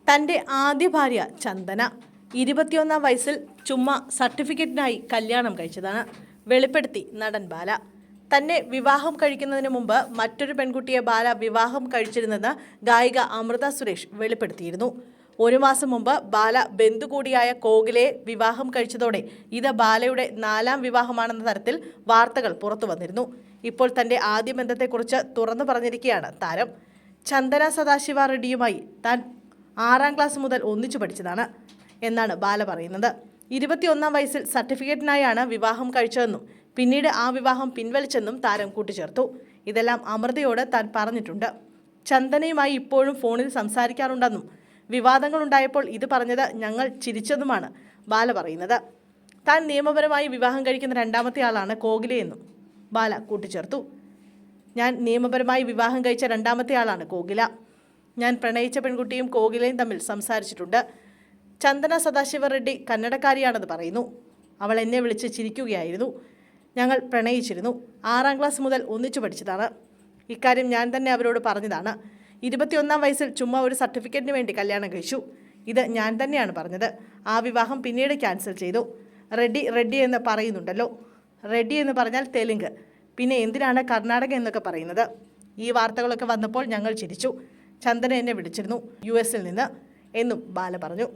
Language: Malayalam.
തൻ്റെ ആദ്യ ഭാര്യ ചന്ദന 21-ാം വയസ്സിൽ ചുമ്മാ സർട്ടിഫിക്കറ്റിനായി കല്യാണം കഴിച്ചതാണ് വെളിപ്പെടുത്തി നടൻ ബാല. തന്നെ വിവാഹം കഴിക്കുന്നതിന് മുമ്പ് മറ്റൊരു പെൺകുട്ടിയെ ബാല വിവാഹം കഴിച്ചിരുന്നെന്ന് ഗായിക അമൃത സുരേഷ് വെളിപ്പെടുത്തിയിരുന്നു. 1 മാസം മുമ്പ് ബാല ബന്ധു കൂടിയായ കോകിലയെ വിവാഹം കഴിച്ചതോടെ ഇത് ബാലയുടെ 4ാം വിവാഹമാണെന്ന തരത്തിൽ വാർത്തകൾ പുറത്തു വന്നിരുന്നു. ഇപ്പോൾ തൻ്റെ ആദ്യ ബന്ധത്തെക്കുറിച്ച് തുറന്നു പറഞ്ഞിരിക്കുകയാണ് താരം. ചന്ദന സദാശിവ റെഡ്ഡിയുമായി താൻ 6ാം ക്ലാസ് മുതൽ ഒന്നിച്ചു പഠിച്ചതാണ് എന്നാണ് ബാല പറയുന്നത്. 21-ാം വയസ്സിൽ സർട്ടിഫിക്കറ്റിനായാണ് വിവാഹം കഴിച്ചതെന്നും പിന്നീട് ആ വിവാഹം പിൻവലിച്ചെന്നും താരം കൂട്ടിച്ചേർത്തു. ഇതെല്ലാം അമൃതയോട് താൻ പറഞ്ഞിട്ടുണ്ട്. ചന്ദനയുമായി ഇപ്പോഴും ഫോണിൽ സംസാരിക്കാറുണ്ടെന്നും വിവാദങ്ങളുണ്ടായപ്പോൾ ഇത് പറഞ്ഞത് ഞങ്ങൾ ചിരിച്ചതുമാണ് ബാല പറയുന്നത്. താൻ നിയമപരമായി വിവാഹം കഴിക്കുന്ന 2ാമത്തെ ആളാണ് കോകിലയെന്നും ബാല കൂട്ടിച്ചേർത്തു. ഞാൻ നിയമപരമായി വിവാഹം കഴിച്ച 2ാമത്തെ ആളാണ് കോകില. ഞാൻ പ്രണയിച്ച പെൺകുട്ടിയും കോകിലയും തമ്മിൽ സംസാരിച്ചിട്ടുണ്ട്. ചന്ദന സദാശിവ റെഡ്ഡി കന്നഡക്കാരിയാണെന്ന് പറയുന്നു. അവൾ എന്നെ വിളിച്ച് ചിരിക്കുകയായിരുന്നു. ഞങ്ങൾ പ്രണയിച്ചിരുന്നു. 6ാം ക്ലാസ് മുതൽ ഒന്നിച്ചു പഠിച്ചതാണ്. ഇക്കാര്യം ഞാൻ തന്നെ അവരോട് പറഞ്ഞതാണ്. 21-ാം വയസ്സിൽ ചുമ്മാ ഒരു സർട്ടിഫിക്കറ്റിന് വേണ്ടി കല്യാണം കഴിച്ചു. ഇത് ഞാൻ തന്നെയാണ് പറഞ്ഞത്. ആ വിവാഹം പിന്നീട് ക്യാൻസൽ ചെയ്തു. റെഡ്ഡി എന്ന് പറയുന്നുണ്ടല്ലോ. റെഡ്ഡി എന്ന് പറഞ്ഞാൽ തെലുങ്ക്. പിന്നെ എന്തിനാണ് കർണാടക എന്നൊക്കെ പറയുന്നത്? ഈ വാർത്തകളൊക്കെ വന്നപ്പോൾ ഞങ്ങൾ ചിരിച്ചു. ചന്ദന എന്നെ വിളിച്ചിരുന്നു US-ൽ നിന്ന് എന്നും ബാല പറഞ്ഞു.